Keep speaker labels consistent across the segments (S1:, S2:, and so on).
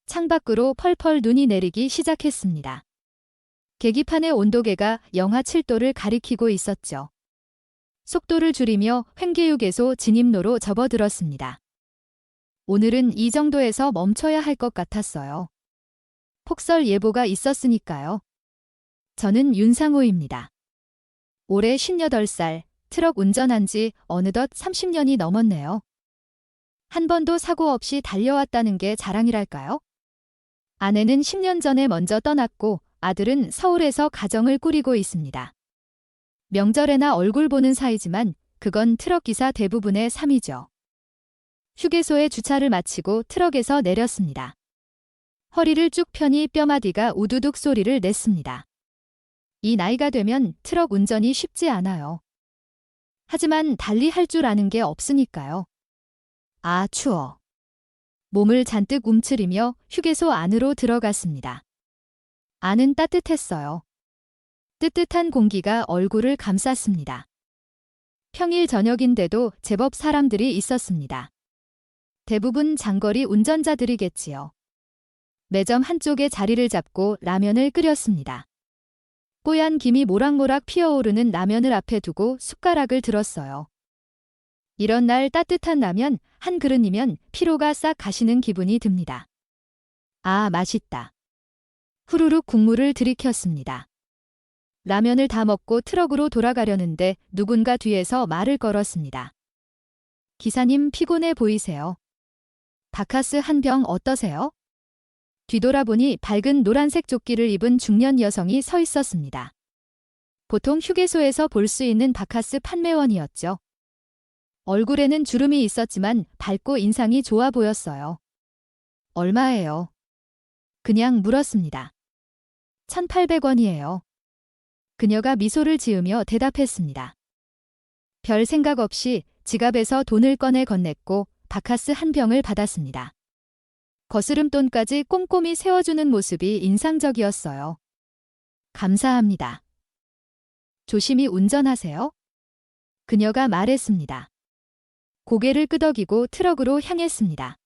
S1: 창밖으로 펄펄 눈이 내리기 시작했습니다. 계기판의 온도계가 영하 7도를 가리키고 있었죠. 속도를 줄이며 횡계휴게소 진입로로 접어들었습니다. 오늘은 이 정도에서 멈춰야 할 것 같았어요. 폭설 예보가 있었으니까요. 저는 윤상호입니다. 올해 58살, 트럭 운전한 지 어느덧 30년이 넘었네요. 한 번도 사고 없이 달려왔다는 게 자랑이랄까요? 아내는 10년 전에 먼저 떠났고 아들은 서울에서 가정을 꾸리고 있습니다. 명절에나 얼굴 보는 사이지만 그건 트럭기사 대부분의 삶이죠. 휴게소에 주차를 마치고 트럭에서 내렸습니다. 허리를 쭉 펴니 뼈마디가 우두둑 소리를 냈습니다. 이 나이가 되면 트럭 운전이 쉽지 않아요. 하지만 달리 할 줄 아는 게 없으니까요. 아, 추워. 몸을 잔뜩 움츠리며 휴게소 안으로 들어갔습니다. 안은 따뜻했어요. 뜨뜻한 공기가 얼굴을 감쌌습니다. 평일 저녁인데도 제법 사람들이 있었습니다. 대부분 장거리 운전자들이겠지요. 매점 한쪽에 자리를 잡고 라면을 끓였습니다. 뽀얀 김이 모락모락 피어오르는 라면을 앞에 두고 숟가락을 들었어요. 이런 날 따뜻한 라면 한 그릇이면 피로가 싹 가시는 기분이 듭니다. 아, 맛있다. 후루룩 국물을 들이켰습니다. 라면을 다 먹고 트럭으로 돌아가려는데 누군가 뒤에서 말을 걸었습니다. 기사님 피곤해 보이세요. 바카스 한 병 어떠세요? 뒤돌아보니 밝은 노란색 조끼를 입은 중년 여성이 서 있었습니다. 보통 휴게소에서 볼 수 있는 바카스 판매원이었죠. 얼굴에는 주름이 있었지만 밝고 인상이 좋아 보였어요. 얼마예요? 그냥 물었습니다. 1,800원이에요. 그녀가 미소를 지으며 대답했습니다. 별 생각 없이 지갑에서 돈을 꺼내 건넸고 바카스 한 병을 받았습니다. 거스름돈까지 꼼꼼히 세워주는 모습이 인상적이었어요. 감사합니다. 조심히 운전하세요. 그녀가 말했습니다. 고개를 끄덕이고 트럭으로 향했습니다.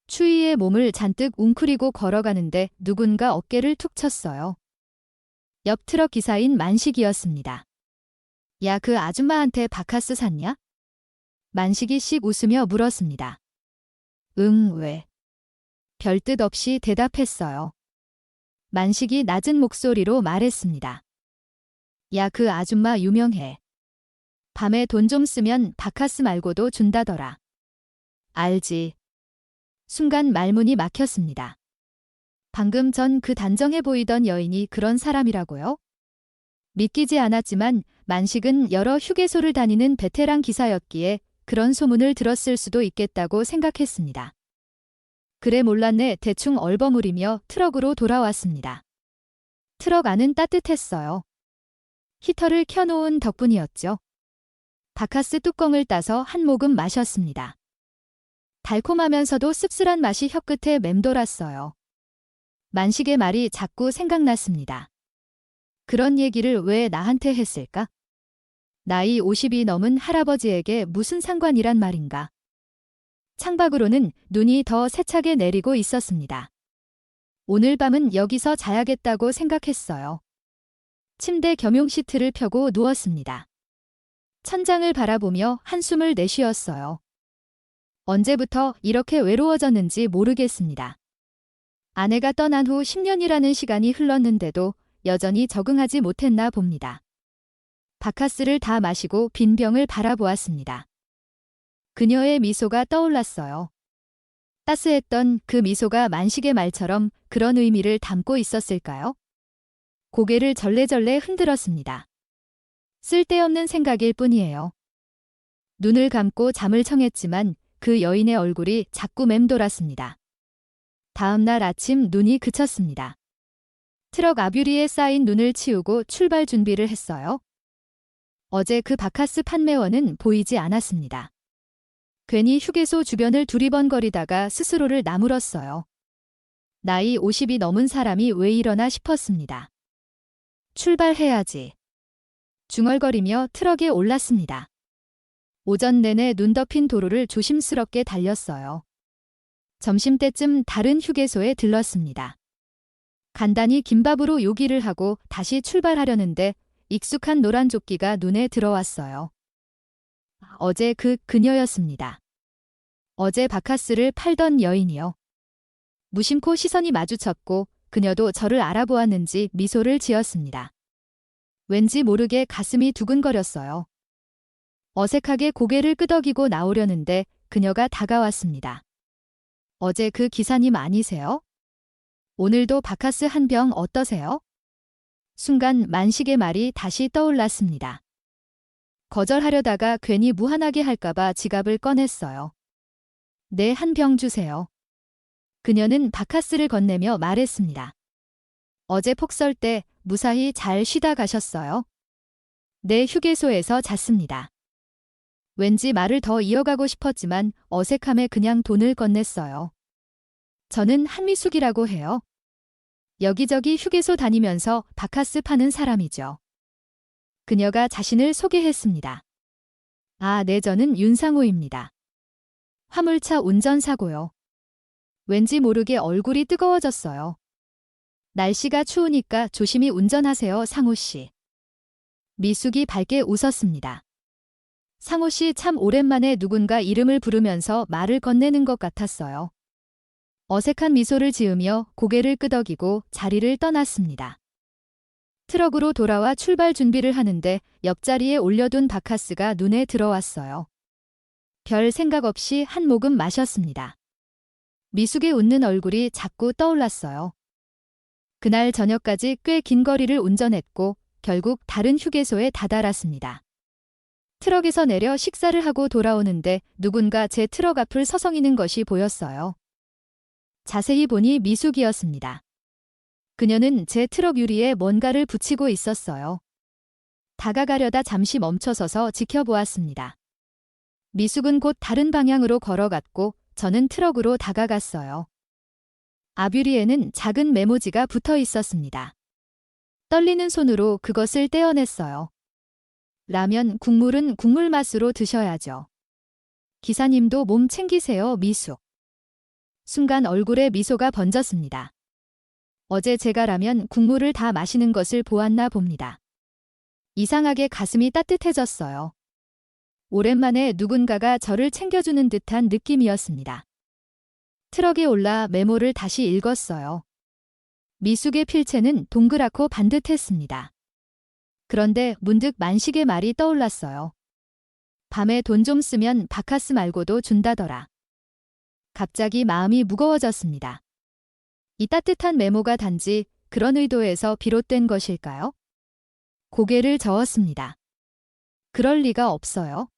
S1: 추위에 몸을 잔뜩 웅크리고 걸어가는데 누군가 어깨를 툭 쳤어요. 옆 트럭 기사인 만식이었습니다. 야, 그 아줌마한테 바카스 샀냐? 만식이 씩 웃으며 물었습니다. 응, 왜? 별뜻 없이 대답했어요. 만식이 낮은 목소리로 말했습니다. 야, 그 아줌마 유명해. 밤에 돈 좀 쓰면 바카스 말고도 준다더라. 알지. 순간 말문이 막혔습니다. 방금 전 그 단정해 보이던 여인이 그런 사람이라고요? 믿기지 않았지만 만식은 여러 휴게소를 다니는 베테랑 기사였기에 그런 소문을 들었을 수도 있겠다고 생각했습니다. 그래 몰랐네 대충 얼버무리며 트럭으로 돌아왔습니다. 트럭 안은 따뜻했어요. 히터를 켜놓은 덕분이었죠. 바카스 뚜껑을 따서 한 모금 마셨습니다. 달콤하면서도 씁쓸한 맛이 혀끝에 맴돌았어요. 만식의 말이 자꾸 생각났습니다. 그런 얘기를 왜 나한테 했을까? 나이 50이 넘은 할아버지에게 무슨 상관이란 말인가? 창밖으로는 눈이 더 세차게 내리고 있었습니다. 오늘 밤은 여기서 자야겠다고 생각했어요. 침대 겸용 시트를 펴고 누웠습니다. 천장을 바라보며 한숨을 내쉬었어요. 언제부터 이렇게 외로워졌는지 모르겠습니다. 아내가 떠난 후 10년이라는 시간이 흘렀는데도 여전히 적응하지 못했나 봅니다. 바카스를 다 마시고 빈 병을 바라보았습니다. 그녀의 미소가 떠올랐어요. 따스했던 그 미소가 만식의 말처럼 그런 의미를 담고 있었을까요? 고개를 절레절레 흔들었습니다. 쓸데없는 생각일 뿐이에요. 눈을 감고 잠을 청했지만 그 여인의 얼굴이 자꾸 맴돌았습니다. 다음 날 아침 눈이 그쳤습니다. 트럭 앞유리에 쌓인 눈을 치우고 출발 준비를 했어요. 어제 그 바카스 판매원은 보이지 않았습니다. 괜히 휴게소 주변을 두리번거리다가 스스로를 나물었어요. 나이 50이 넘은 사람이 왜 이러나 싶었습니다. 출발해야지. 중얼거리며 트럭에 올랐습니다. 오전 내내 눈 덮인 도로를 조심스럽게 달렸어요. 점심때쯤 다른 휴게소에 들렀습니다. 간단히 김밥으로 요기를 하고 다시 출발하려는데 익숙한 노란 조끼가 눈에 들어왔어요. 어제 그녀였습니다. 어제 바카스를 팔던 여인이요. 무심코 시선이 마주쳤고 그녀도 저를 알아보았는지 미소를 지었습니다. 왠지 모르게 가슴이 두근거렸어요. 어색하게 고개를 끄덕이고 나오려는데 그녀가 다가왔습니다. 어제 그 기사님 아니세요? 오늘도 바카스 한 병 어떠세요? 순간 만식의 말이 다시 떠올랐습니다. 거절하려다가 괜히 무한하게 할까봐 지갑을 꺼냈어요. 네, 한 병 주세요. 그녀는 바카스를 건네며 말했습니다. 어제 폭설 때 무사히 잘 쉬다 가셨어요? 네, 휴게소에서 잤습니다. 왠지 말을 더 이어가고 싶었지만 어색함에 그냥 돈을 건넸어요. 저는 한미숙이라고 해요. 여기저기 휴게소 다니면서 바카스 파는 사람이죠. 그녀가 자신을 소개했습니다. 아, 네, 저는 윤상호입니다. 화물차 운전사고요. 왠지 모르게 얼굴이 뜨거워졌어요. 날씨가 추우니까 조심히 운전하세요, 상호 씨. 미숙이 밝게 웃었습니다. 상호 씨 참 오랜만에 누군가 이름을 부르면서 말을 건네는 것 같았어요. 어색한 미소를 지으며 고개를 끄덕이고 자리를 떠났습니다. 트럭으로 돌아와 출발 준비를 하는데 옆자리에 올려둔 바카스가 눈에 들어왔어요. 별 생각 없이 한 모금 마셨습니다. 미숙의 웃는 얼굴이 자꾸 떠올랐어요. 그날 저녁까지 꽤 긴 거리를 운전했고 결국 다른 휴게소에 다다랐습니다. 트럭에서 내려 식사를 하고 돌아오는데 누군가 제 트럭 앞을 서성이는 것이 보였어요. 자세히 보니 미숙이었습니다. 그녀는 제 트럭 유리에 뭔가를 붙이고 있었어요. 다가가려다 잠시 멈춰서서 지켜보았습니다. 미숙은 곧 다른 방향으로 걸어갔고 저는 트럭으로 다가갔어요. 앞유리에는 작은 메모지가 붙어 있었습니다. 떨리는 손으로 그것을 떼어냈어요. 라면, 국물은 국물 맛으로 드셔야죠. 기사님도 몸 챙기세요, 미숙. 순간 얼굴에 미소가 번졌습니다. 어제 제가 라면, 국물을 다 마시는 것을 보았나 봅니다. 이상하게 가슴이 따뜻해졌어요. 오랜만에 누군가가 저를 챙겨주는 듯한 느낌이었습니다. 트럭에 올라 메모를 다시 읽었어요. 미숙의 필체는 동그랗고 반듯했습니다. 그런데 문득 만식의 말이 떠올랐어요. 밤에 돈 좀 쓰면 바카스 말고도 준다더라. 갑자기 마음이 무거워졌습니다. 이 따뜻한 메모가 단지 그런 의도에서 비롯된 것일까요? 고개를 저었습니다. 그럴 리가 없어요.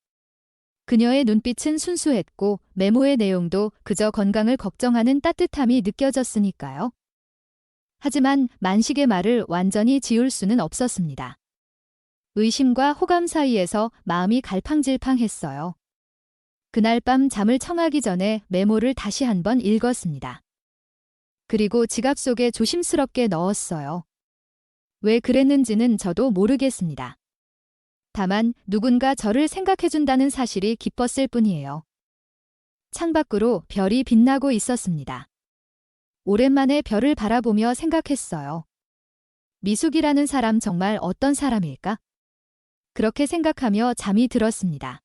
S1: 그녀의 눈빛은 순수했고 메모의 내용도 그저 건강을 걱정하는 따뜻함이 느껴졌으니까요. 하지만 만식의 말을 완전히 지울 수는 없었습니다. 의심과 호감 사이에서 마음이 갈팡질팡했어요. 그날 밤 잠을 청하기 전에 메모를 다시 한번 읽었습니다. 그리고 지갑 속에 조심스럽게 넣었어요. 왜 그랬는지는 저도 모르겠습니다. 다만 누군가 저를 생각해준다는 사실이 기뻤을 뿐이에요. 창밖으로 별이 빛나고 있었습니다. 오랜만에 별을 바라보며 생각했어요. 미숙이라는 사람 정말 어떤 사람일까? 그렇게 생각하며 잠이 들었습니다.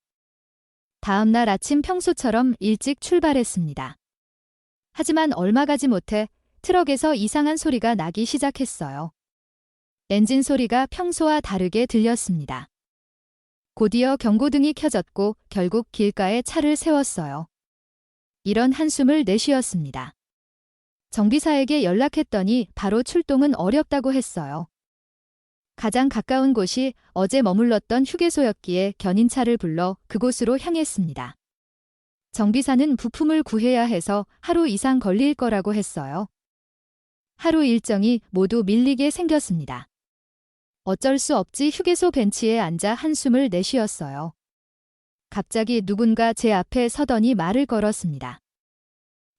S1: 다음 날 아침 평소처럼 일찍 출발했습니다. 하지만 얼마 가지 못해 트럭에서 이상한 소리가 나기 시작했어요. 엔진 소리가 평소와 다르게 들렸습니다. 곧이어 경고등이 켜졌고 결국 길가에 차를 세웠어요. 이런 한숨을 내쉬었습니다. 정비사에게 연락했더니 바로 출동은 어렵다고 했어요. 가장 가까운 곳이 어제 머물렀던 휴게소였기에 견인차를 불러 그곳으로 향했습니다. 정비사는 부품을 구해야 해서 하루 이상 걸릴 거라고 했어요. 하루 일정이 모두 밀리게 생겼습니다. 어쩔 수 없이 휴게소 벤치에 앉아 한숨을 내쉬었어요. 갑자기 누군가 제 앞에 서더니 말을 걸었습니다.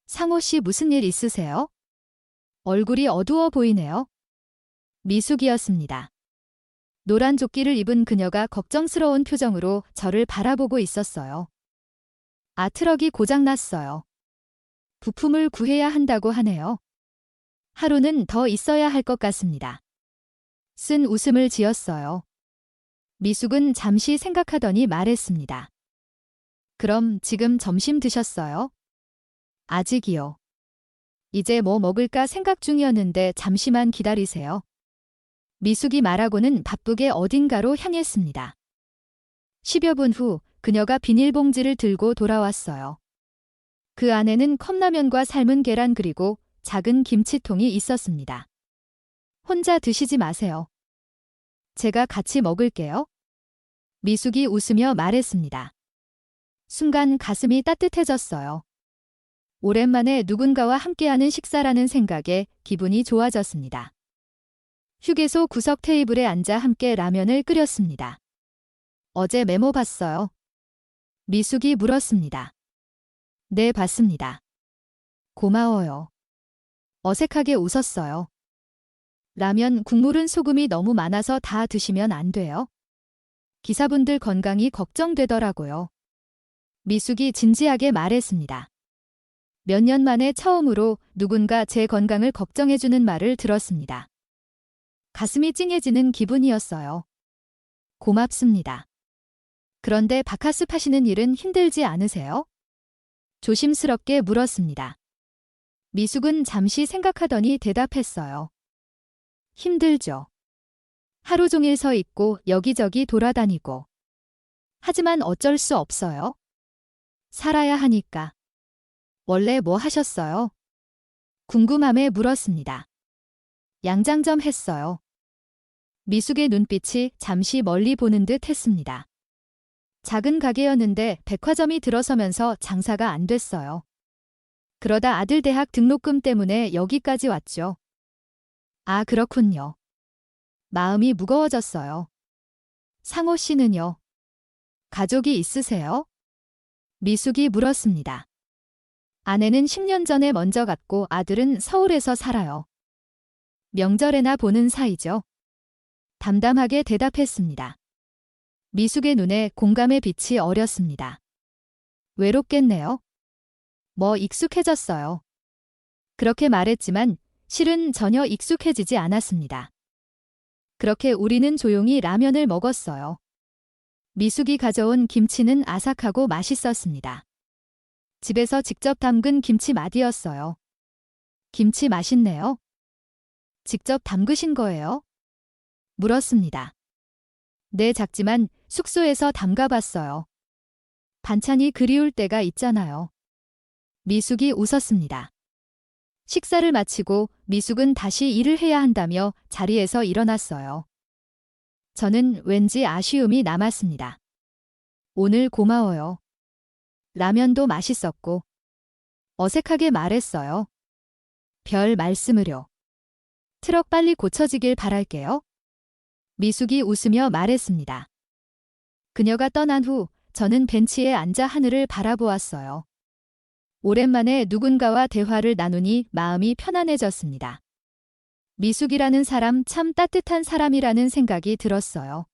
S1: 상호 씨 무슨 일 있으세요? 얼굴이 어두워 보이네요. 미숙이었습니다. 노란 조끼를 입은 그녀가 걱정스러운 표정으로 저를 바라보고 있었어요. 아, 트럭이 고장났어요. 부품을 구해야 한다고 하네요. 하루는 더 있어야 할 것 같습니다. 쓴 웃음을 지었어요. 미숙은 잠시 생각하더니 말했습니다. 그럼 지금 점심 드셨어요? 아직이요. 이제 뭐 먹을까 생각 중이었는데 잠시만 기다리세요. 미숙이 말하고는 바쁘게 어딘가로 향했습니다. 10여 분 후 그녀가 비닐봉지를 들고 돌아왔어요. 그 안에는 컵라면과 삶은 계란 그리고 작은 김치통이 있었습니다. 혼자 드시지 마세요. 제가 같이 먹을게요. 미숙이 웃으며 말했습니다. 순간 가슴이 따뜻해졌어요. 오랜만에 누군가와 함께하는 식사라는 생각에 기분이 좋아졌습니다. 휴게소 구석 테이블에 앉아 함께 라면을 끓였습니다. 어제 메모 봤어요? 미숙이 물었습니다. 네, 봤습니다. 고마워요. 어색하게 웃었어요. 라면 국물은 소금이 너무 많아서 다 드시면 안 돼요. 기사분들 건강이 걱정되더라고요. 미숙이 진지하게 말했습니다. 몇 년 만에 처음으로 누군가 제 건강을 걱정해주는 말을 들었습니다. 가슴이 찡해지는 기분이었어요. 고맙습니다. 그런데 바카스 파시는 일은 힘들지 않으세요? 조심스럽게 물었습니다. 미숙은 잠시 생각하더니 대답했어요. 힘들죠. 하루 종일 서 있고 여기저기 돌아다니고. 하지만 어쩔 수 없어요. 살아야 하니까. 원래 뭐 하셨어요? 궁금함에 물었습니다. 양장점 했어요. 미숙의 눈빛이 잠시 멀리 보는 듯 했습니다. 작은 가게였는데 백화점이 들어서면서 장사가 안 됐어요. 그러다 아들 대학 등록금 때문에 여기까지 왔죠. 아, 그렇군요. 마음이 무거워졌어요. 상호 씨는요? 가족이 있으세요? 미숙이 물었습니다. 아내는 10년 전에 먼저 갔고 아들은 서울에서 살아요. 명절에나 보는 사이죠. 담담하게 대답했습니다. 미숙의 눈에 공감의 빛이 어렸습니다. 외롭겠네요. 뭐 익숙해졌어요. 그렇게 말했지만 실은 전혀 익숙해지지 않았습니다. 그렇게 우리는 조용히 라면을 먹었어요. 미숙이 가져온 김치는 아삭하고 맛있었습니다. 집에서 직접 담근 김치 맛이었어요. 김치 맛있네요. 직접 담그신 거예요? 물었습니다. 네, 작지만 숙소에서 담가봤어요. 반찬이 그리울 때가 있잖아요. 미숙이 웃었습니다. 식사를 마치고 미숙은 다시 일을 해야 한다며 자리에서 일어났어요. 저는 왠지 아쉬움이 남았습니다. 오늘 고마워요. 라면도 맛있었고. 어색하게 말했어요. 별 말씀을요. 트럭 빨리 고쳐지길 바랄게요. 미숙이 웃으며 말했습니다. 그녀가 떠난 후 저는 벤치에 앉아 하늘을 바라보았어요. 오랜만에 누군가와 대화를 나누니 마음이 편안해졌습니다. 미숙이라는 사람 참 따뜻한 사람이라는 생각이 들었어요.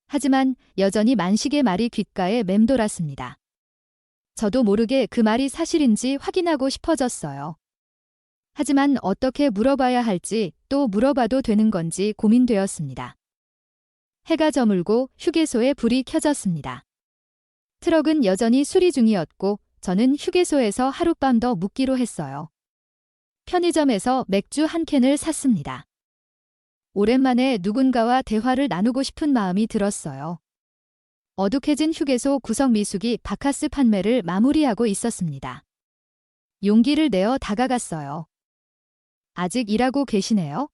S1: 하지만 여전히 만식의 말이 귓가에 맴돌았습니다. 저도 모르게 그 말이 사실인지 확인하고 싶어졌어요. 하지만 어떻게 물어봐야 할지 또 물어봐도 되는 건지 고민되었습니다. 해가 저물고 휴게소에 불이 켜졌습니다. 트럭은 여전히 수리 중이었고 저는 휴게소에서 하룻밤 더 묵기로 했어요. 편의점에서 맥주 한 캔을 샀습니다. 오랜만에 누군가와 대화를 나누고 싶은 마음이 들었어요. 어둑해진 휴게소 구석 미숙이 바카스 판매를 마무리하고 있었습니다. 용기를 내어 다가갔어요. 아직 일하고 계시네요?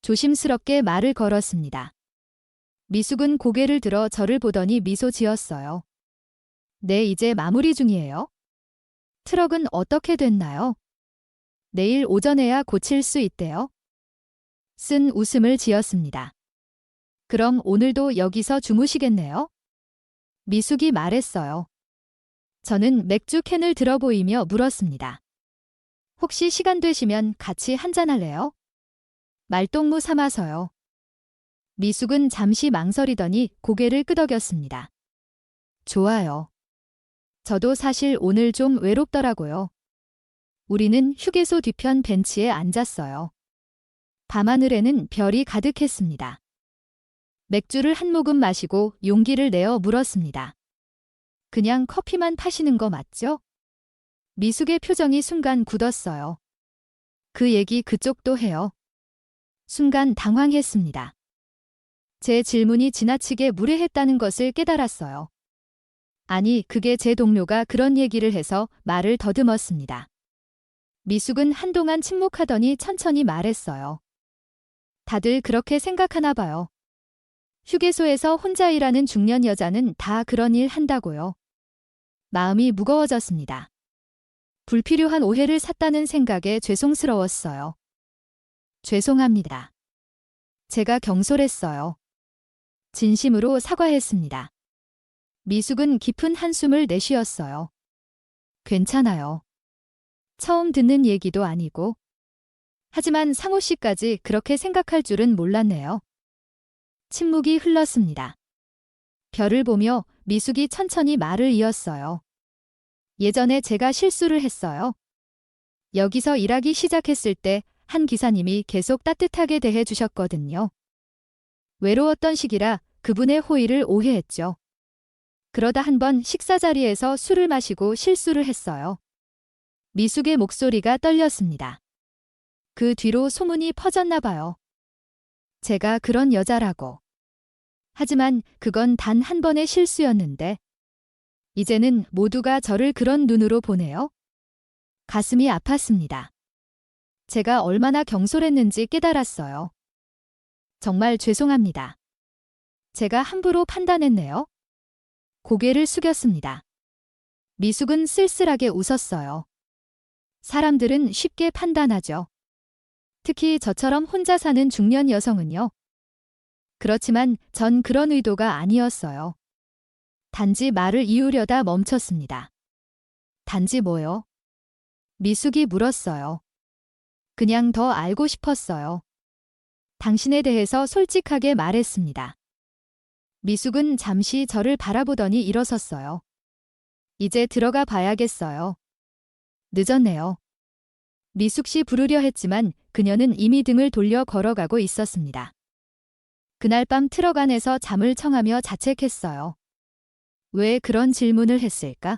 S1: 조심스럽게 말을 걸었습니다. 미숙은 고개를 들어 저를 보더니 미소 지었어요. 네, 이제 마무리 중이에요. 트럭은 어떻게 됐나요? 내일 오전에야 고칠 수 있대요. 쓴 웃음을 지었습니다. 그럼 오늘도 여기서 주무시겠네요? 미숙이 말했어요. 저는 맥주 캔을 들어 보이며 물었습니다. 혹시 시간 되시면 같이 한잔할래요? 말동무 삼아서요. 미숙은 잠시 망설이더니 고개를 끄덕였습니다. 좋아요. 저도 사실 오늘 좀 외롭더라고요. 우리는 휴게소 뒤편 벤치에 앉았어요. 밤하늘에는 별이 가득했습니다. 맥주를 한 모금 마시고 용기를 내어 물었습니다. 그냥 커피만 파시는 거 맞죠? 미숙의 표정이 순간 굳었어요. 그 얘기 그쪽도 해요. 순간 당황했습니다. 제 질문이 지나치게 무례했다는 것을 깨달았어요. 아니, 그게 제 동료가 그런 얘기를 해서 말을 더듬었습니다. 미숙은 한동안 침묵하더니 천천히 말했어요. 다들 그렇게 생각하나 봐요. 휴게소에서 혼자 일하는 중년 여자는 다 그런 일 한다고요. 마음이 무거워졌습니다. 불필요한 오해를 샀다는 생각에 죄송스러웠어요. 죄송합니다. 제가 경솔했어요. 진심으로 사과했습니다. 미숙은 깊은 한숨을 내쉬었어요. 괜찮아요. 처음 듣는 얘기도 아니고. 하지만 상호 씨까지 그렇게 생각할 줄은 몰랐네요. 침묵이 흘렀습니다. 별을 보며 미숙이 천천히 말을 이었어요. 예전에 제가 실수를 했어요. 여기서 일하기 시작했을 때 한 기사님이 계속 따뜻하게 대해 주셨거든요. 외로웠던 시기라 그분의 호의를 오해했죠. 그러다 한 번 식사 자리에서 술을 마시고 실수를 했어요. 미숙의 목소리가 떨렸습니다. 그 뒤로 소문이 퍼졌나 봐요. 제가 그런 여자라고. 하지만 그건 단 한 번의 실수였는데 이제는 모두가 저를 그런 눈으로 보네요. 가슴이 아팠습니다. 제가 얼마나 경솔했는지 깨달았어요. 정말 죄송합니다. 제가 함부로 판단했네요. 고개를 숙였습니다. 미숙은 쓸쓸하게 웃었어요. 사람들은 쉽게 판단하죠. 특히 저처럼 혼자 사는 중년 여성은요. 그렇지만 전 그런 의도가 아니었어요. 단지 말을 이으려다 멈췄습니다. 단지 뭐요? 미숙이 물었어요. 그냥 더 알고 싶었어요. 당신에 대해서 솔직하게 말했습니다. 미숙은 잠시 저를 바라보더니 일어섰어요. 이제 들어가 봐야겠어요. 늦었네요. 미숙 씨 부르려 했지만 그녀는 이미 등을 돌려 걸어가고 있었습니다. 그날 밤 트럭 안에서 잠을 청하며 자책했어요. 왜 그런 질문을 했을까?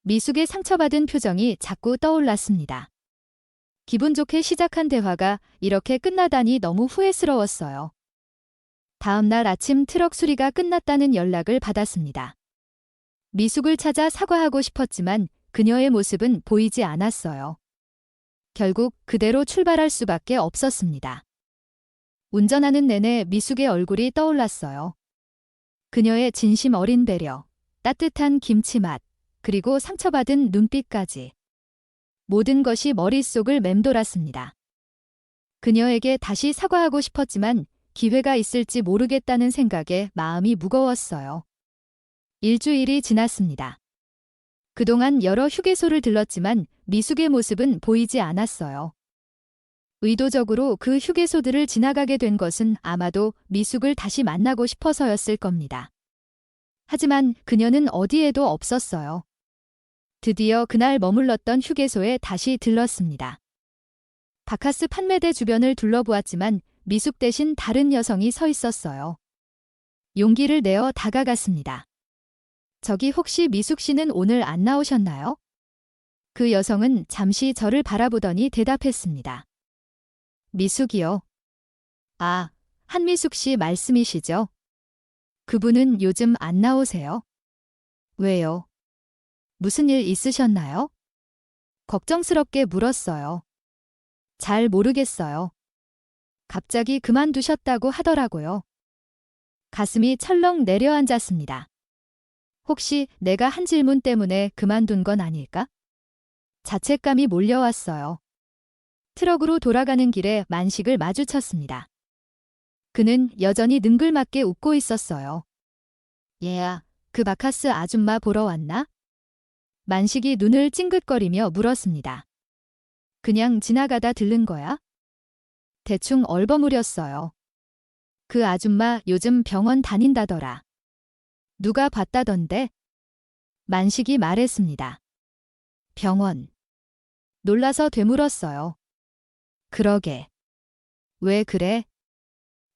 S1: 미숙의 상처받은 표정이 자꾸 떠올랐습니다. 기분 좋게 시작한 대화가 이렇게 끝나다니 너무 후회스러웠어요. 다음 날 아침 트럭 수리가 끝났다는 연락을 받았습니다. 미숙을 찾아 사과하고 싶었지만 그녀의 모습은 보이지 않았어요. 결국 그대로 출발할 수밖에 없었습니다. 운전하는 내내 미숙의 얼굴이 떠올랐어요. 그녀의 진심 어린 배려, 따뜻한 김치맛, 그리고 상처받은 눈빛까지. 모든 것이 머릿속을 맴돌았습니다. 그녀에게 다시 사과하고 싶었지만 기회가 있을지 모르겠다는 생각에 마음이 무거웠어요. 일주일이 지났습니다. 그동안 여러 휴게소를 들렀지만 미숙의 모습은 보이지 않았어요. 의도적으로 그 휴게소들을 지나가게 된 것은 아마도 미숙을 다시 만나고 싶어서였을 겁니다. 하지만 그녀는 어디에도 없었어요. 드디어 그날 머물렀던 휴게소에 다시 들렀습니다. 바카스 판매대 주변을 둘러보았지만 미숙 대신 다른 여성이 서 있었어요. 용기를 내어 다가갔습니다. 저기 혹시 미숙 씨는 오늘 안 나오셨나요? 그 여성은 잠시 저를 바라보더니 대답했습니다. 미숙이요. 아, 한미숙 씨 말씀이시죠? 그분은 요즘 안 나오세요? 왜요? 무슨 일 있으셨나요? 걱정스럽게 물었어요. 잘 모르겠어요. 갑자기 그만두셨다고 하더라고요. 가슴이 철렁 내려앉았습니다. 혹시 내가 한 질문 때문에 그만둔 건 아닐까? 자책감이 몰려왔어요. 트럭으로 돌아가는 길에 만식을 마주쳤습니다. 그는 여전히 능글맞게 웃고 있었어요. 얘야, 그 바카스 아줌마 보러 왔나? 만식이 눈을 찡긋거리며 물었습니다. 그냥 지나가다 들른 거야? 대충 얼버무렸어요. 그 아줌마 요즘 병원 다닌다더라. 누가 봤다던데? 만식이 말했습니다. 병원. 놀라서 되물었어요. 그러게. 왜 그래?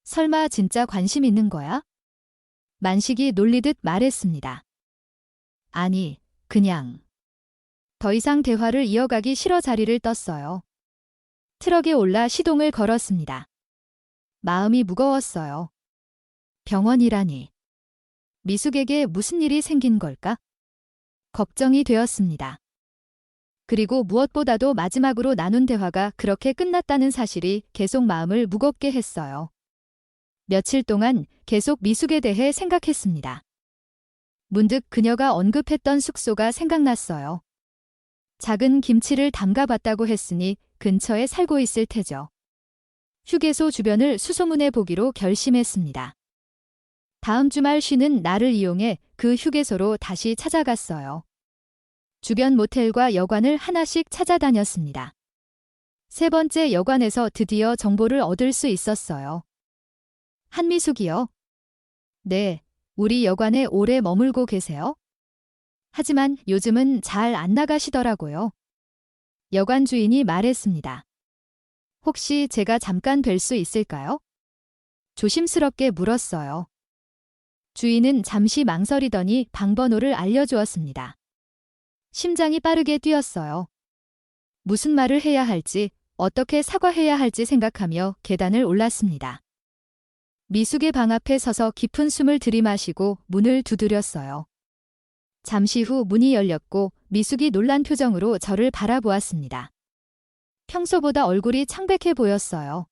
S1: 설마 진짜 관심 있는 거야? 만식이 놀리듯 말했습니다. 아니, 그냥. 더 이상 대화를 이어가기 싫어 자리를 떴어요. 트럭에 올라 시동을 걸었습니다. 마음이 무거웠어요. 병원이라니. 미숙에게 무슨 일이 생긴 걸까? 걱정이 되었습니다. 그리고 무엇보다도 마지막으로 나눈 대화가 그렇게 끝났다는 사실이 계속 마음을 무겁게 했어요. 며칠 동안 계속 미숙에 대해 생각했습니다. 문득 그녀가 언급했던 숙소가 생각났어요. 작은 김치를 담가봤다고 했으니 근처에 살고 있을 테죠. 휴게소 주변을 수소문해 보기로 결심했습니다. 다음 주말 쉬는 날을 이용해 그 휴게소로 다시 찾아갔어요. 주변 모텔과 여관을 하나씩 찾아다녔습니다. 세 번째 여관에서 드디어 정보를 얻을 수 있었어요. 한미숙이요? 네, 우리 여관에 오래 머물고 계세요? 하지만 요즘은 잘 안 나가시더라고요. 여관 주인이 말했습니다. 혹시 제가 잠깐 뵐 수 있을까요? 조심스럽게 물었어요. 주인은 잠시 망설이더니 방번호를 알려주었습니다. 심장이 빠르게 뛰었어요. 무슨 말을 해야 할지, 어떻게 사과해야 할지 생각하며 계단을 올랐습니다. 미숙의 방 앞에 서서 깊은 숨을 들이마시고 문을 두드렸어요. 잠시 후 문이 열렸고 미숙이 놀란 표정으로 저를 바라보았습니다. 평소보다 얼굴이 창백해 보였어요.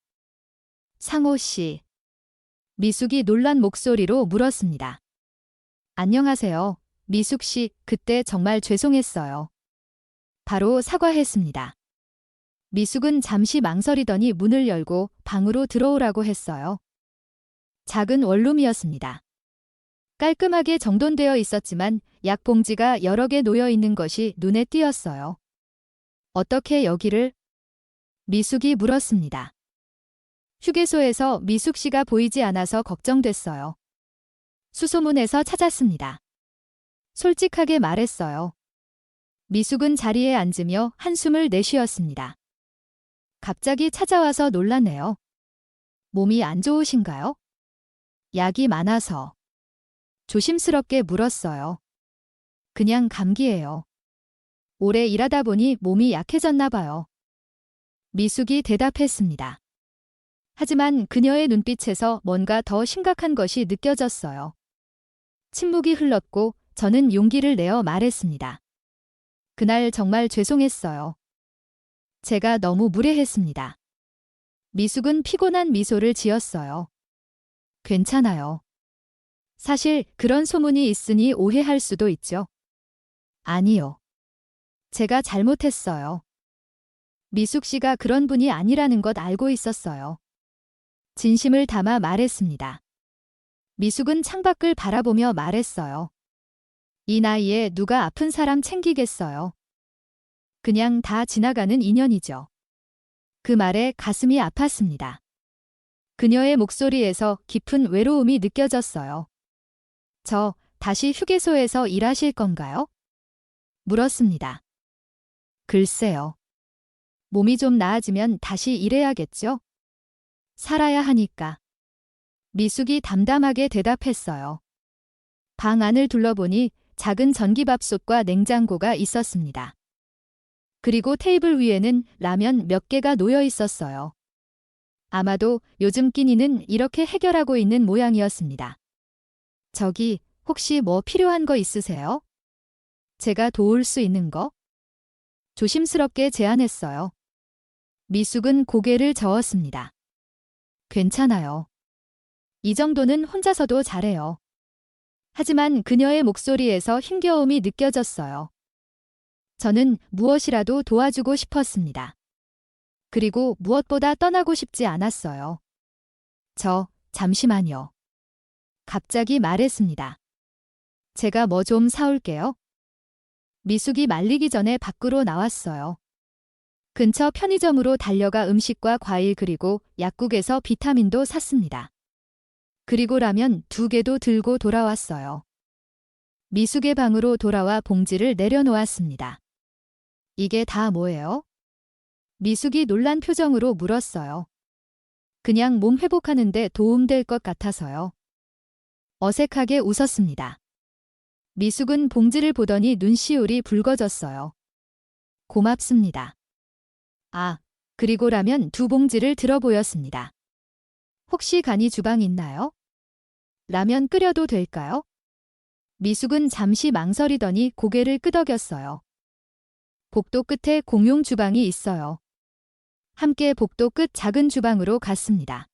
S1: 상호 씨. 미숙이 놀란 목소리로 물었습니다. 안녕하세요. 미숙 씨, 그때 정말 죄송했어요. 바로 사과했습니다. 미숙은 잠시 망설이더니 문을 열고 방으로 들어오라고 했어요. 작은 원룸이었습니다. 깔끔하게 정돈되어 있었지만 약봉지가 여러 개 놓여 있는 것이 눈에 띄었어요. 어떻게 여기를? 미숙이 물었습니다. 휴게소에서 미숙 씨가 보이지 않아서 걱정됐어요. 수소문에서 찾았습니다. 솔직하게 말했어요. 미숙은 자리에 앉으며 한숨을 내쉬었습니다. 갑자기 찾아와서 놀라네요. 몸이 안 좋으신가요? 약이 많아서. 조심스럽게 물었어요. 그냥 감기예요. 오래 일하다 보니 몸이 약해졌나 봐요. 미숙이 대답했습니다. 하지만 그녀의 눈빛에서 뭔가 더 심각한 것이 느껴졌어요. 침묵이 흘렀고 저는 용기를 내어 말했습니다. 그날 정말 죄송했어요. 제가 너무 무례했습니다. 미숙은 피곤한 미소를 지었어요. 괜찮아요. 사실 그런 소문이 있으니 오해할 수도 있죠. 아니요. 제가 잘못했어요. 미숙 씨가 그런 분이 아니라는 것 알고 있었어요. 진심을 담아 말했습니다. 미숙은 창밖을 바라보며 말했어요. 이 나이에 누가 아픈 사람 챙기겠어요. 그냥 다 지나가는 인연이죠. 그 말에 가슴이 아팠습니다. 그녀의 목소리에서 깊은 외로움이 느껴졌어요. 저 다시 휴게소에서 일하실 건가요? 물었습니다. 글쎄요. 몸이 좀 나아지면 다시 일해야겠죠? 살아야 하니까. 미숙이 담담하게 대답했어요. 방 안을 둘러보니 작은 전기밥솥과 냉장고가 있었습니다. 그리고 테이블 위에는 라면 몇 개가 놓여 있었어요. 아마도 요즘 끼니는 이렇게 해결하고 있는 모양이었습니다. 저기, 혹시 뭐 필요한 거 있으세요? 제가 도울 수 있는 거? 조심스럽게 제안했어요. 미숙은 고개를 저었습니다. 괜찮아요. 이 정도는 혼자서도 잘해요. 하지만 그녀의 목소리에서 힘겨움이 느껴졌어요. 저는 무엇이라도 도와주고 싶었습니다. 그리고 무엇보다 떠나고 싶지 않았어요. 잠시만요. 갑자기 말했습니다. 제가 뭐 좀 사올게요. 미숙이 말리기 전에 밖으로 나왔어요. 근처 편의점으로 달려가 음식과 과일 그리고 약국에서 비타민도 샀습니다. 그리고 라면 2개도 들고 돌아왔어요. 미숙의 방으로 돌아와 봉지를 내려놓았습니다. 이게 다 뭐예요? 미숙이 놀란 표정으로 물었어요. 그냥 몸 회복하는데 도움될 것 같아서요. 어색하게 웃었습니다. 미숙은 봉지를 보더니 눈시울이 붉어졌어요. 고맙습니다. 아, 그리고 라면 2봉지를 들어 보였습니다. 혹시 간이 주방 있나요? 라면 끓여도 될까요? 미숙은 잠시 망설이더니 고개를 끄덕였어요. 복도 끝에 공용 주방이 있어요. 함께 복도 끝 작은 주방으로 갔습니다.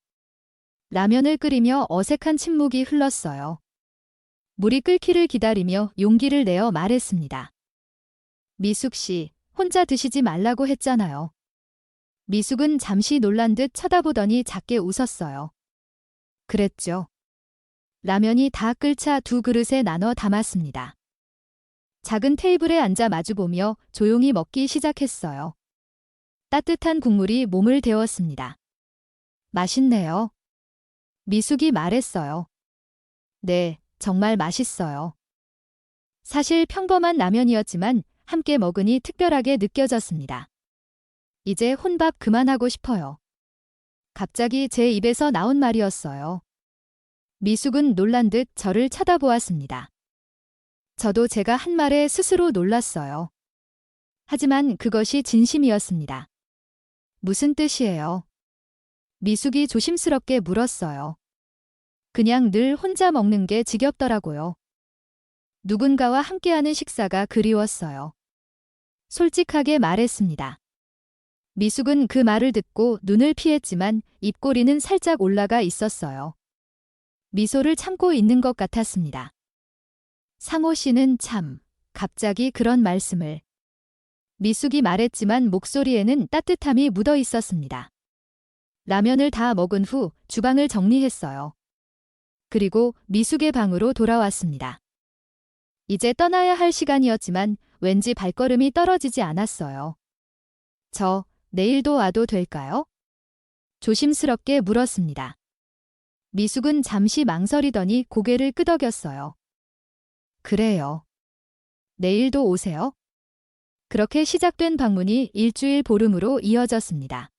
S1: 라면을 끓이며 어색한 침묵이 흘렀어요. 물이 끓기를 기다리며 용기를 내어 말했습니다. 미숙 씨, 혼자 드시지 말라고 했잖아요. 미숙은 잠시 놀란 듯 쳐다보더니 작게 웃었어요. 그랬죠. 라면이 다 끓자 2그릇에 나눠 담았습니다. 작은 테이블에 앉아 마주보며 조용히 먹기 시작했어요. 따뜻한 국물이 몸을 데웠습니다. 맛있네요. 미숙이 말했어요. 네, 정말 맛있어요. 사실 평범한 라면이었지만 함께 먹으니 특별하게 느껴졌습니다. 이제 혼밥 그만하고 싶어요. 갑자기 제 입에서 나온 말이었어요. 미숙은 놀란 듯 저를 쳐다보았습니다. 저도 제가 한 말에 스스로 놀랐어요. 하지만 그것이 진심이었습니다. 무슨 뜻이에요? 미숙이 조심스럽게 물었어요. 그냥 늘 혼자 먹는 게 지겹더라고요. 누군가와 함께하는 식사가 그리웠어요. 솔직하게 말했습니다. 미숙은 그 말을 듣고 눈을 피했지만 입꼬리는 살짝 올라가 있었어요. 미소를 참고 있는 것 같았습니다. 상호 씨는 참, 갑자기 그런 말씀을. 미숙이 말했지만 목소리에는 따뜻함이 묻어 있었습니다. 라면을 다 먹은 후 주방을 정리했어요. 그리고 미숙의 방으로 돌아왔습니다. 이제 떠나야 할 시간이었지만 왠지 발걸음이 떨어지지 않았어요. 저, 내일도 와도 될까요? 조심스럽게 물었습니다. 미숙은 잠시 망설이더니 고개를 끄덕였어요. 그래요. 내일도 오세요. 그렇게 시작된 방문이 일주일 보름으로 이어졌습니다.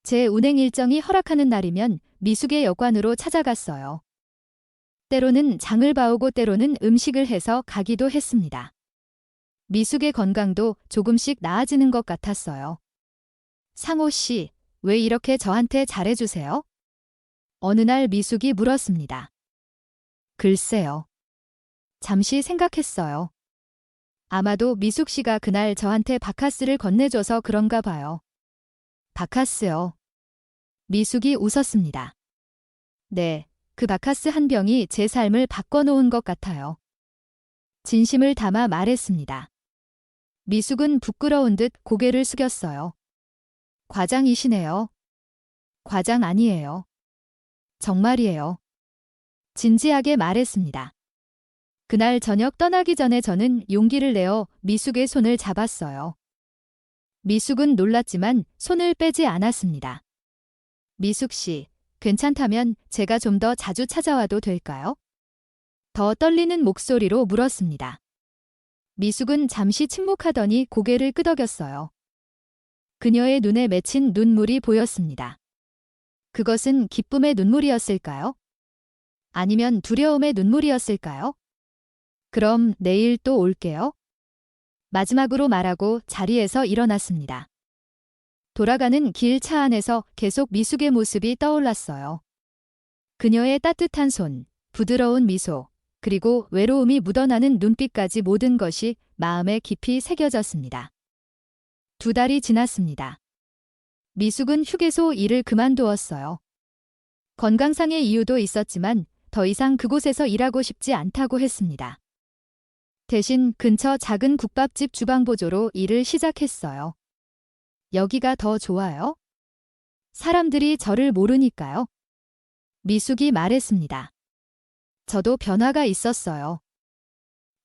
S1: 제 운행 일정이 허락하는 날이면 미숙의 여관으로 찾아갔어요. 때로는 장을 봐오고 때로는 음식을 해서 가기도 했습니다. 미숙의 건강도 조금씩 나아지는 것 같았어요. 상호 씨, 왜 이렇게 저한테 잘해주세요? 어느 날 미숙이 물었습니다. 글쎄요. 잠시 생각했어요. 아마도 미숙 씨가 그날 저한테 바카스를 건네줘서 그런가 봐요. 바카스요. 미숙이 웃었습니다. 네, 그 바카스 한 병이 제 삶을 바꿔놓은 것 같아요. 진심을 담아 말했습니다. 미숙은 부끄러운 듯 고개를 숙였어요. 과장이시네요. 과장 아니에요. 정말이에요. 진지하게 말했습니다. 그날 저녁 떠나기 전에 저는 용기를 내어 미숙의 손을 잡았어요. 미숙은 놀랐지만 손을 빼지 않았습니다. 미숙 씨, 괜찮다면 제가 좀 더 자주 찾아와도 될까요? 더 떨리는 목소리로 물었습니다. 미숙은 잠시 침묵하더니 고개를 끄덕였어요. 그녀의 눈에 맺힌 눈물이 보였습니다. 그것은 기쁨의 눈물이었을까요? 아니면 두려움의 눈물이었을까요? 그럼 내일 또 올게요. 마지막으로 말하고 자리에서 일어났습니다. 돌아가는 길 차 안에서 계속 미숙의 모습이 떠올랐어요. 그녀의 따뜻한 손, 부드러운 미소, 그리고 외로움이 묻어나는 눈빛까지 모든 것이 마음에 깊이 새겨졌습니다. 2달이 지났습니다. 미숙은 휴게소 일을 그만두었어요. 건강상의 이유도 있었지만 더 이상 그곳에서 일하고 싶지 않다고 했습니다. 대신 근처 작은 국밥집 주방보조로 일을 시작했어요. 여기가 더 좋아요? 사람들이 저를 모르니까요. 미숙이 말했습니다. 저도 변화가 있었어요.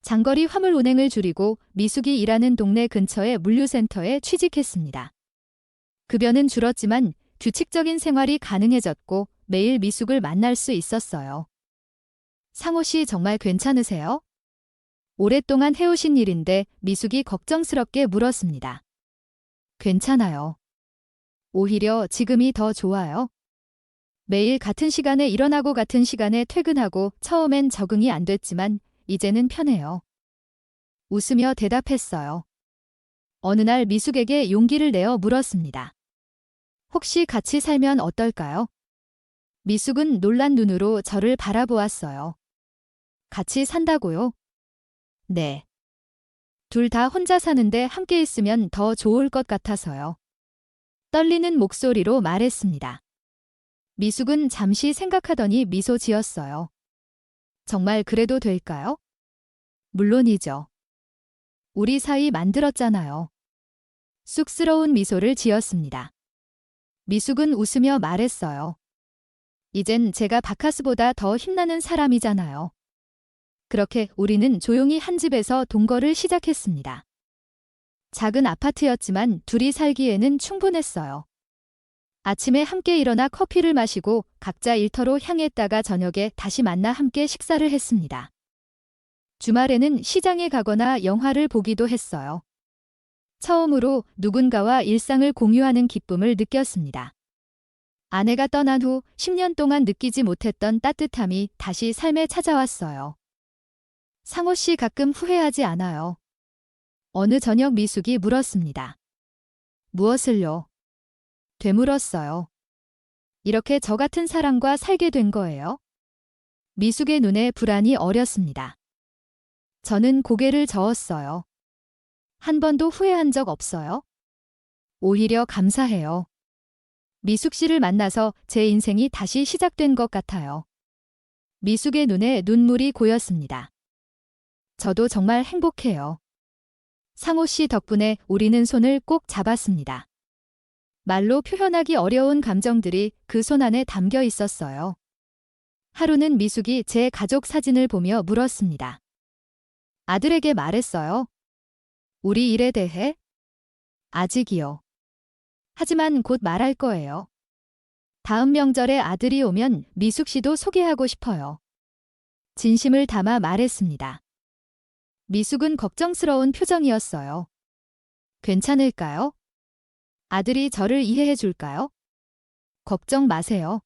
S1: 장거리 화물 운행을 줄이고 미숙이 일하는 동네 근처의 물류센터에 취직했습니다. 급여는 줄었지만 규칙적인 생활이 가능해졌고 매일 미숙을 만날 수 있었어요. 상호 씨 정말 괜찮으세요? 오랫동안 해오신 일인데 미숙이 걱정스럽게 물었습니다. 괜찮아요. 오히려 지금이 더 좋아요. 매일 같은 시간에 일어나고 같은 시간에 퇴근하고 처음엔 적응이 안 됐지만 이제는 편해요. 웃으며 대답했어요. 어느 날 미숙에게 용기를 내어 물었습니다. 혹시 같이 살면 어떨까요? 미숙은 놀란 눈으로 저를 바라보았어요. 같이 산다고요? 네. 둘 다 혼자 사는데 함께 있으면 더 좋을 것 같아서요. 떨리는 목소리로 말했습니다. 미숙은 잠시 생각하더니 미소 지었어요. 정말 그래도 될까요? 물론이죠. 우리 사이 만들었잖아요. 쑥스러운 미소를 지었습니다. 미숙은 웃으며 말했어요. 이젠 제가 바카스보다 더 힘나는 사람이잖아요. 그렇게 우리는 조용히 한 집에서 동거를 시작했습니다. 작은 아파트였지만 둘이 살기에는 충분했어요. 아침에 함께 일어나 커피를 마시고 각자 일터로 향했다가 저녁에 다시 만나 함께 식사를 했습니다. 주말에는 시장에 가거나 영화를 보기도 했어요. 처음으로 누군가와 일상을 공유하는 기쁨을 느꼈습니다. 아내가 떠난 후 10년 동안 느끼지 못했던 따뜻함이 다시 삶에 찾아왔어요. 상호 씨 가끔 후회하지 않아요. 어느 저녁 미숙이 물었습니다. 무엇을요? 되물었어요. 이렇게 저 같은 사람과 살게 된 거예요? 미숙의 눈에 불안이 어렸습니다. 저는 고개를 저었어요. 한 번도 후회한 적 없어요? 오히려 감사해요. 미숙 씨를 만나서 제 인생이 다시 시작된 것 같아요. 미숙의 눈에 눈물이 고였습니다. 저도 정말 행복해요. 상호 씨 덕분에 우리는 손을 꼭 잡았습니다. 말로 표현하기 어려운 감정들이 그 손 안에 담겨 있었어요. 하루는 미숙이 제 가족 사진을 보며 물었습니다. 아들에게 말했어요. 우리 일에 대해? 아직이요. 하지만 곧 말할 거예요. 다음 명절에 아들이 오면 미숙 씨도 소개하고 싶어요. 진심을 담아 말했습니다. 미숙은 걱정스러운 표정이었어요. 괜찮을까요? 아들이 저를 이해해 줄까요? 걱정 마세요.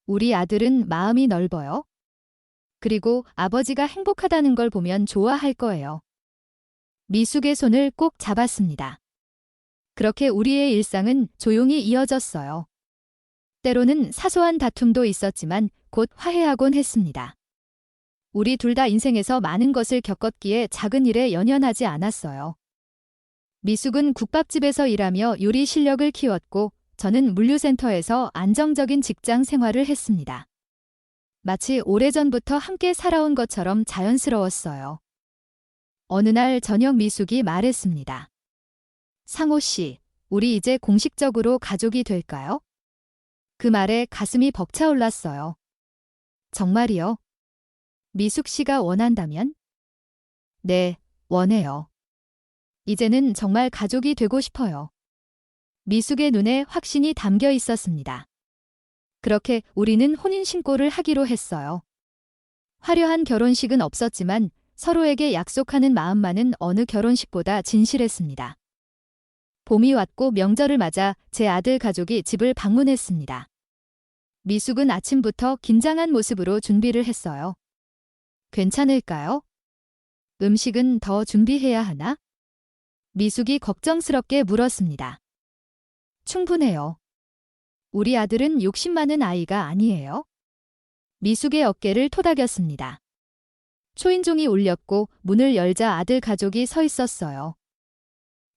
S1: 우리 아들은 마음이 넓어요. 그리고 아버지가 행복하다는 걸 보면 좋아할 거예요. 미숙의 손을 꼭 잡았습니다. 그렇게 우리의 일상은 조용히 이어졌어요. 때로는 사소한 다툼도 있었지만 곧 화해하곤 했습니다. 우리 둘 다 인생에서 많은 것을 겪었기에 작은 일에 연연하지 않았어요. 미숙은 국밥집에서 일하며 요리 실력을 키웠고 저는 물류센터에서 안정적인 직장 생활을 했습니다. 마치 오래전부터 함께 살아온 것처럼 자연스러웠어요. 어느 날 저녁 미숙이 말했습니다. 상호 씨, 우리 이제 공식적으로 가족이 될까요? 그 말에 가슴이 벅차올랐어요. 정말이요? 미숙 씨가 원한다면? 네, 원해요. 이제는 정말 가족이 되고 싶어요. 미숙의 눈에 확신이 담겨 있었습니다. 그렇게 우리는 혼인신고를 하기로 했어요. 화려한 결혼식은 없었지만 서로에게 약속하는 마음만은 어느 결혼식보다 진실했습니다. 봄이 왔고 명절을 맞아 제 아들 가족이 집을 방문했습니다. 미숙은 아침부터 긴장한 모습으로 준비를 했어요. 괜찮을까요? 음식은 더 준비해야 하나? 미숙이 걱정스럽게 물었습니다. 충분해요. 우리 아들은 욕심 많은 아이가 아니에요. 미숙의 어깨를 토닥였습니다. 초인종이 울렸고 문을 열자 아들 가족이 서 있었어요.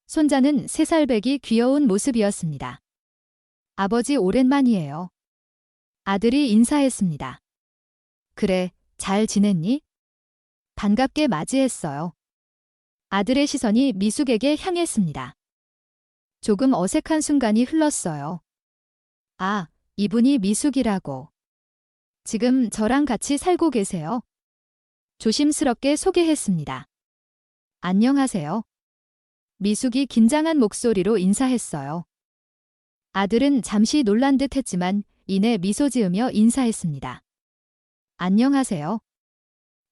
S1: 손자는 3살배기 귀여운 모습이었습니다. 아버지 오랜만이에요. 아들이 인사했습니다. 그래, 잘 지냈니? 반갑게 맞이했어요. 아들의 시선이 미숙에게 향했습니다. 조금 어색한 순간이 흘렀어요. 아, 이분이 미숙이라고. 지금 저랑 같이 살고 계세요? 조심스럽게 소개했습니다. 안녕하세요. 미숙이 긴장한 목소리로 인사했어요. 아들은 잠시 놀란 듯 했지만 이내 미소 지으며 인사했습니다. 안녕하세요.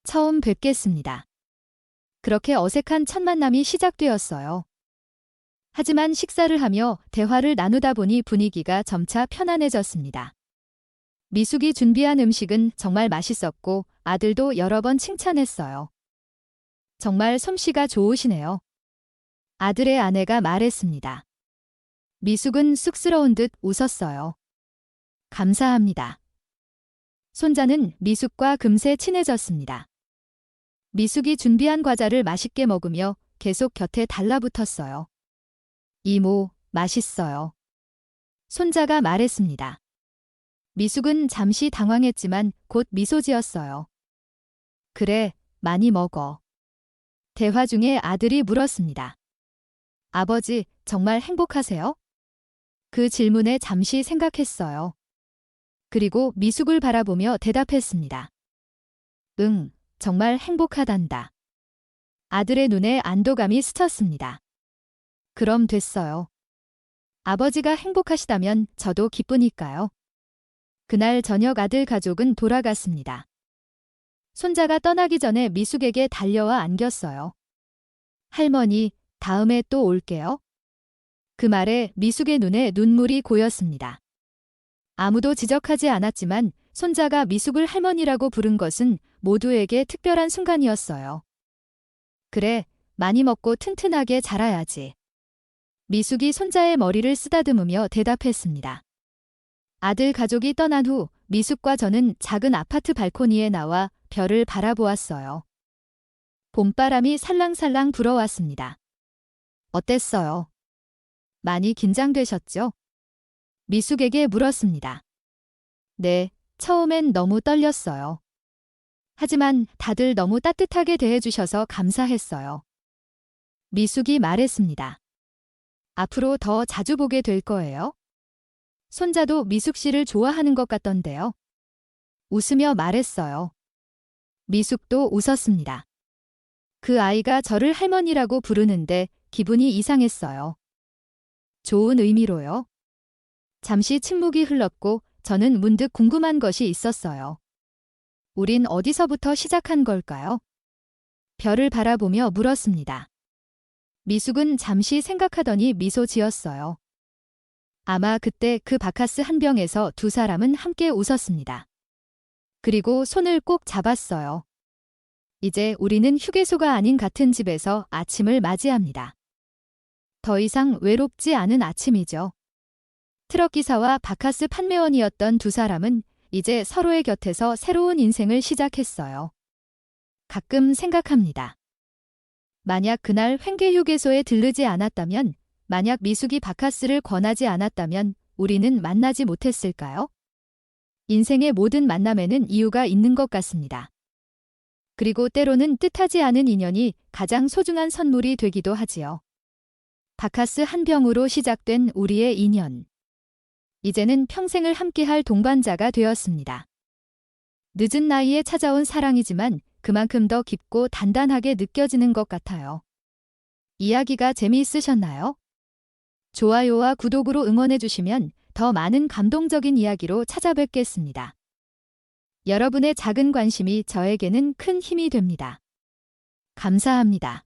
S1: 처음 뵙겠습니다. 그렇게 어색한 첫 만남이 시작되었어요. 하지만 식사를 하며 대화를 나누다 보니 분위기가 점차 편안해졌습니다. 미숙이 준비한 음식은 정말 맛있었고 아들도 여러 번 칭찬했어요. 정말 솜씨가 좋으시네요. 아들의 아내가 말했습니다. 미숙은 쑥스러운 듯 웃었어요. 감사합니다. 손자는 미숙과 금세 친해졌습니다. 미숙이 준비한 과자를 맛있게 먹으며 계속 곁에 달라붙었어요. 이모, 맛있어요. 손자가 말했습니다. 미숙은 잠시 당황했지만 곧 미소 지었어요. 그래, 많이 먹어. 대화 중에 아들이 물었습니다. 아버지, 정말 행복하세요? 그 질문에 잠시 생각했어요. 그리고 미숙을 바라보며 대답했습니다. 응, 정말 행복하단다. 아들의 눈에 안도감이 스쳤습니다. 그럼 됐어요. 아버지가 행복하시다면 저도 기쁘니까요. 그날 저녁 아들 가족은 돌아갔습니다. 손자가 떠나기 전에 미숙에게 달려와 안겼어요. 할머니, 다음에 또 올게요. 그 말에 미숙의 눈에 눈물이 고였습니다. 아무도 지적하지 않았지만 손자가 미숙을 할머니라고 부른 것은 모두에게 특별한 순간이었어요. 그래, 많이 먹고 튼튼하게 자라야지. 미숙이 손자의 머리를 쓰다듬으며 대답했습니다. 아들 가족이 떠난 후 미숙과 저는 작은 아파트 발코니에 나와 별을 바라보았어요. 봄바람이 살랑살랑 불어왔습니다. 어땠어요? 많이 긴장되셨죠? 미숙에게 물었습니다. 네, 처음엔 너무 떨렸어요. 하지만 다들 너무 따뜻하게 대해주셔서 감사했어요. 미숙이 말했습니다. 앞으로 더 자주 보게 될 거예요? 손자도 미숙 씨를 좋아하는 것 같던데요. 웃으며 말했어요. 미숙도 웃었습니다. 그 아이가 저를 할머니라고 부르는데 기분이 이상했어요. 좋은 의미로요. 잠시 침묵이 흘렀고 저는 문득 궁금한 것이 있었어요. 우린 어디서부터 시작한 걸까요? 별을 바라보며 물었습니다. 미숙은 잠시 생각하더니 미소 지었어요. 아마 그때 그 바카스 한 병에서 두 사람은 함께 웃었습니다. 그리고 손을 꼭 잡았어요. 이제 우리는 휴게소가 아닌 같은 집에서 아침을 맞이합니다. 더 이상 외롭지 않은 아침이죠. 트럭기사와 바카스 판매원이었던 두 사람은 이제 서로의 곁에서 새로운 인생을 시작했어요. 가끔 생각합니다. 만약 그날 횡계휴게소에 들르지 않았다면, 만약 미숙이 바카스를 권하지 않았다면 우리는 만나지 못했을까요? 인생의 모든 만남에는 이유가 있는 것 같습니다. 그리고 때로는 뜻하지 않은 인연이 가장 소중한 선물이 되기도 하지요. 바카스 한 병으로 시작된 우리의 인연. 이제는 평생을 함께할 동반자가 되었습니다. 늦은 나이에 찾아온 사랑이지만 그만큼 더 깊고 단단하게 느껴지는 것 같아요. 이야기가 재미있으셨나요? 좋아요와 구독으로 응원해주시면 더 많은 감동적인 이야기로 찾아뵙겠습니다. 여러분의 작은 관심이 저에게는 큰 힘이 됩니다. 감사합니다.